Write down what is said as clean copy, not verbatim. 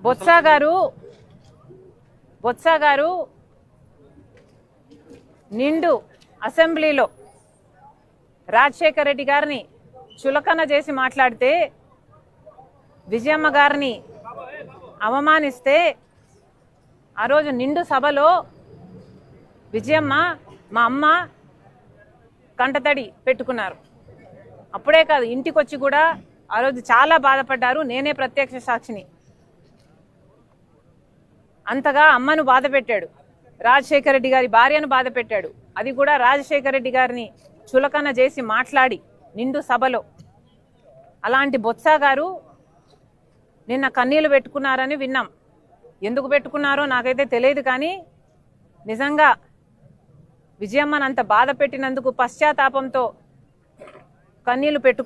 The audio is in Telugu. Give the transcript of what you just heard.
బొత్స గారు నిండు అసెంబ్లీలో రాజశేఖర రెడ్డి గారిని చులకన చేసి మాట్లాడితే, విజయమ్మ గారిని అవమానిస్తే, ఆ రోజు నిండు సభలో విజయమ్మ మా అమ్మ కంటతడి పెట్టుకున్నారు. అప్పుడే కాదు, ఇంటికి వచ్చి కూడా ఆ రోజు చాలా బాధపడ్డారు. నేనే ప్రత్యక్ష సాక్షిని. అంతగా అమ్మను బాధ పెట్టాడు, రాజశేఖర రెడ్డి గారి భార్యను బాధ పెట్టాడు. అది కూడా రాజశేఖర రెడ్డి గారిని చులకన చేసి మాట్లాడి నిండు సభలో. అలాంటి బొత్స గారు నిన్న కన్నీళ్లు పెట్టుకున్నారని విన్నాం. ఎందుకు పెట్టుకున్నారో నాకైతే తెలియదు, కానీ నిజంగా విజయమ్మను అంత బాధ పెట్టినందుకు పశ్చాత్తాపంతో కన్నీళ్లు